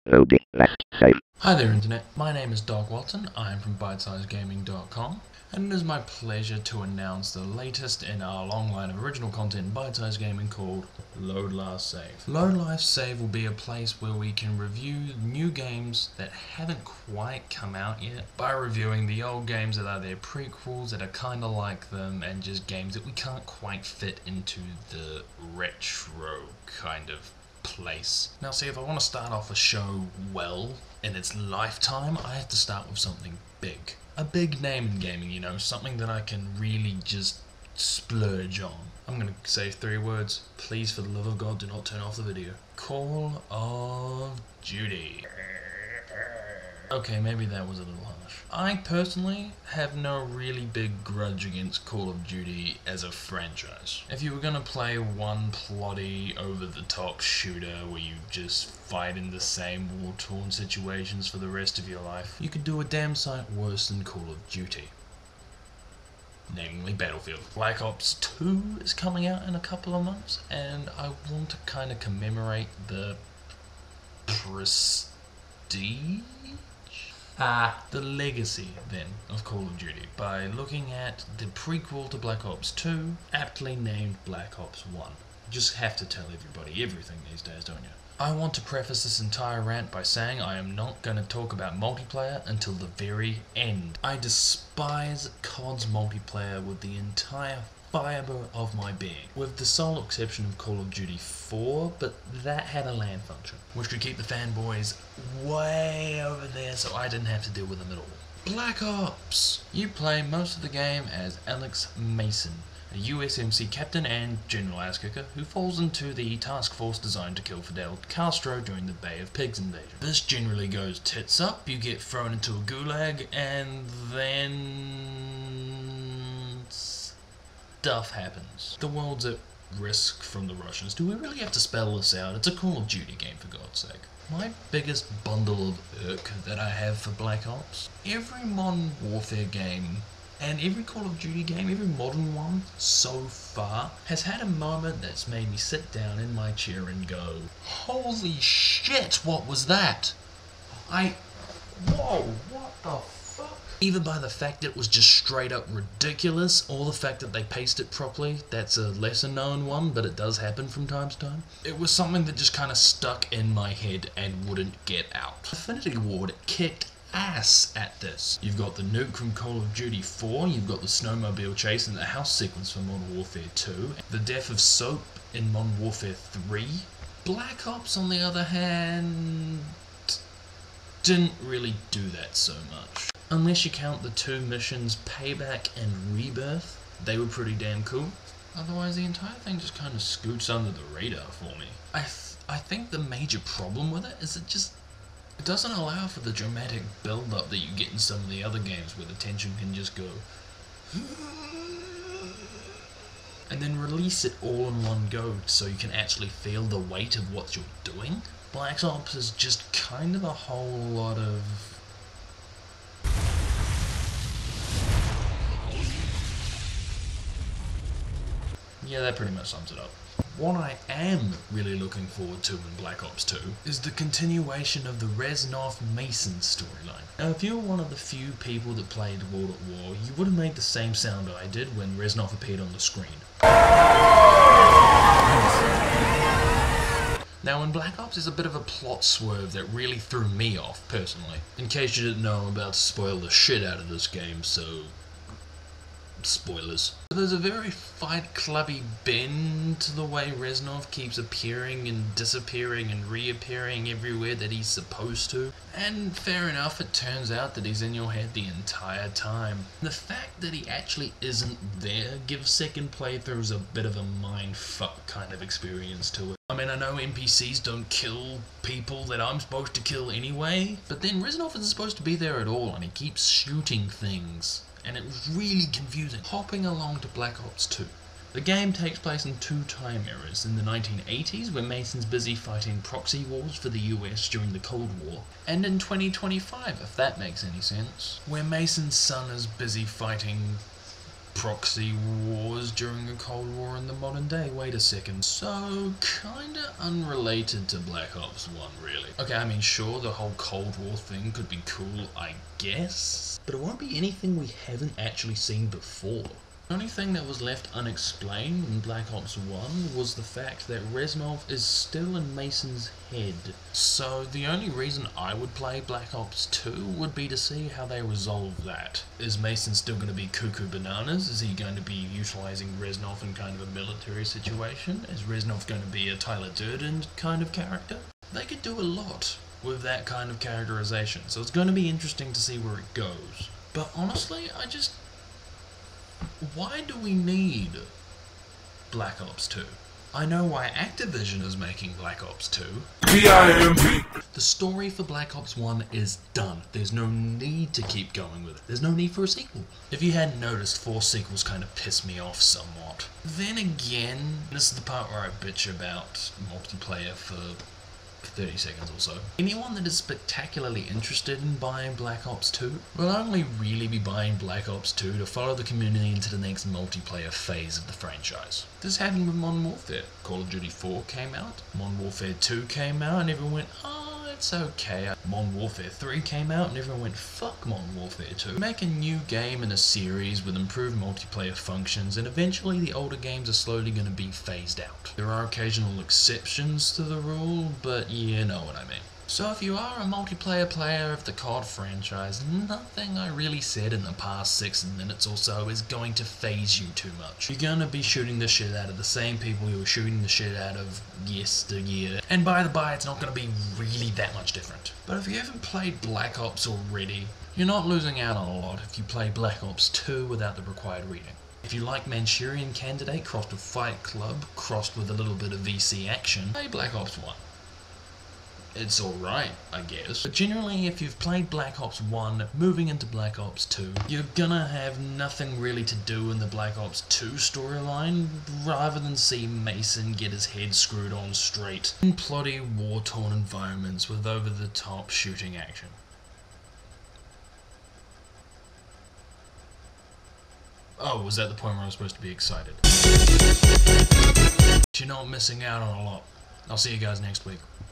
Loading last save. Hi there Internet, my name is Doc Watson, I am from Bytesizegaming.com, and it is my pleasure to announce the latest in our long line of original content in Bytesize Gaming called Load Last Save. Load Last Save will be a place where we can review new games that haven't quite come out yet by reviewing the old games that are their prequels that are kinda like them, and just games that we can't quite fit into the retro kind of place. Now see, if I want to start off a show well in its lifetime, I have to start with something big. A big name in gaming, you know, something that I can really just splurge on. I'm gonna say 3 words. Please, for the love of God, do not turn off the video. Call of Duty. Okay, maybe that was a little harsh. I personally have no really big grudge against Call of Duty as a franchise. If you were gonna play one plotty, over-the-top shooter where you just fight in the same war-torn situations for the rest of your life, you could do a damn sight worse than Call of Duty. Namely Battlefield. Black Ops 2 is coming out in a couple of months, and I want to kind of commemorate the prestige? The legacy, then, of Call of Duty by looking at the prequel to Black Ops 2, aptly named Black Ops 1. You just have to tell everybody everything these days, don't you? I want to preface this entire rant by saying I am not going to talk about multiplayer until the very end. I despise COD's multiplayer with the entire fibre of my being, with the sole exception of Call of Duty 4, but that had a LAN function, which could keep the fanboys way over there so I didn't have to deal with them at all. Black Ops! You play most of the game as Alex Mason, a USMC captain and general ass kicker who falls into the task force designed to kill Fidel Castro during the Bay of Pigs invasion. This generally goes tits up, you get thrown into a gulag, and then stuff happens. The world's at risk from the Russians. Do we really have to spell this out? It's a Call of Duty game, for God's sake. My biggest bundle of irk that I have for Black Ops, every Modern Warfare game and every Call of Duty game, every modern one so far, has had a moment that's made me sit down in my chair and go, holy shit, what was that? Whoa, what the fuck? Either by the fact that it was just straight up ridiculous, or the fact that they paced it properly. That's a lesser known one, but it does happen from time to time. It was something that just kind of stuck in my head and wouldn't get out. Affinity Ward kicked ass at this. You've got the nuke from Call of Duty 4, you've got the snowmobile chase and the house sequence from Modern Warfare 2, the death of Soap in Modern Warfare 3. Black Ops, on the other hand, didn't really do that so much. Unless you count the 2 missions, Payback and Rebirth, they were pretty damn cool. Otherwise, the entire thing just kind of scoots under the radar for me. I think the major problem with it is it doesn't allow for the dramatic build-up that you get in some of the other games where the tension can just go and then release it all in one go so you can actually feel the weight of what you're doing. Black Ops is just kind of a whole lot of yeah, that pretty much sums it up. What I am really looking forward to in Black Ops 2 is the continuation of the Reznov Mason storyline. Now, if you were one of the few people that played World at War, you would have made the same sound I did when Reznov appeared on the screen. Now, in Black Ops, there's a bit of a plot swerve that really threw me off, personally. In case you didn't know, I'm about to spoil the shit out of this game, so spoilers. There's a very Fight Clubby bend to the way Reznov keeps appearing and disappearing and reappearing everywhere that he's supposed to. And fair enough, it turns out that he's in your head the entire time. The fact that he actually isn't there gives second playthroughs a bit of a mindfuck kind of experience to it. I mean, I know NPCs don't kill people that I'm supposed to kill anyway, but then Reznov isn't supposed to be there at all and he keeps shooting things. And it was really confusing. Hopping along to Black Ops 2. The game takes place in 2 time eras. In the 1980s, where Mason's busy fighting proxy wars for the US during the Cold War, and in 2025, if that makes any sense, where Mason's son is busy fighting proxy wars during the Cold War in the modern day. Wait a second. So, kinda unrelated to Black Ops 1, really. Okay, I mean, sure, the whole Cold War thing could be cool, I guess, but it won't be anything we haven't actually seen before. The only thing that was left unexplained in Black Ops 1 was the fact that Reznov is still in Mason's head. So the only reason I would play Black Ops 2 would be to see how they resolve that. Is Mason still going to be cuckoo bananas? Is he going to be utilising Reznov in kind of a military situation? Is Reznov going to be a Tyler Durden kind of character? They could do a lot with that kind of characterization, so it's going to be interesting to see where it goes. But honestly, why do we need Black Ops 2? I know why Activision is making Black Ops 2. PIMP! The story for Black Ops 1 is done. There's no need to keep going with it. There's no need for a sequel. If you hadn't noticed, 4 sequels kind of piss me off somewhat. Then again, this is the part where I bitch about multiplayer for 30 seconds or so. Anyone that is spectacularly interested in buying Black Ops 2 will only really be buying Black Ops 2 to follow the community into the next multiplayer phase of the franchise. This happened with Modern Warfare. Call of Duty 4 came out, Modern Warfare 2 came out, and everyone went, oh, it's okay. Modern Warfare 3 came out, and everyone went, fuck Modern Warfare 2. Make a new game in a series with improved multiplayer functions, and eventually the older games are slowly going to be phased out. There are occasional exceptions to the rule, but you know what I mean. So if you are a multiplayer player of the COD franchise, nothing I really said in the past 6 minutes or so is going to faze you too much. You're going to be shooting the shit out of the same people you were shooting the shit out of yesteryear, and by the by, it's not going to be really that much different. But if you haven't played Black Ops already, you're not losing out on a lot if you play Black Ops 2 without the required reading. If you like Manchurian Candidate crossed with Fight Club, crossed with a little bit of VC action, play Black Ops 1. It's alright, I guess. But generally, if you've played Black Ops 1, moving into Black Ops 2, you're gonna have nothing really to do in the Black Ops 2 storyline, rather than see Mason get his head screwed on straight in plotty, war-torn environments with over-the-top shooting action. Oh, was that the point where I was supposed to be excited? You're not missing out on a lot. I'll see you guys next week.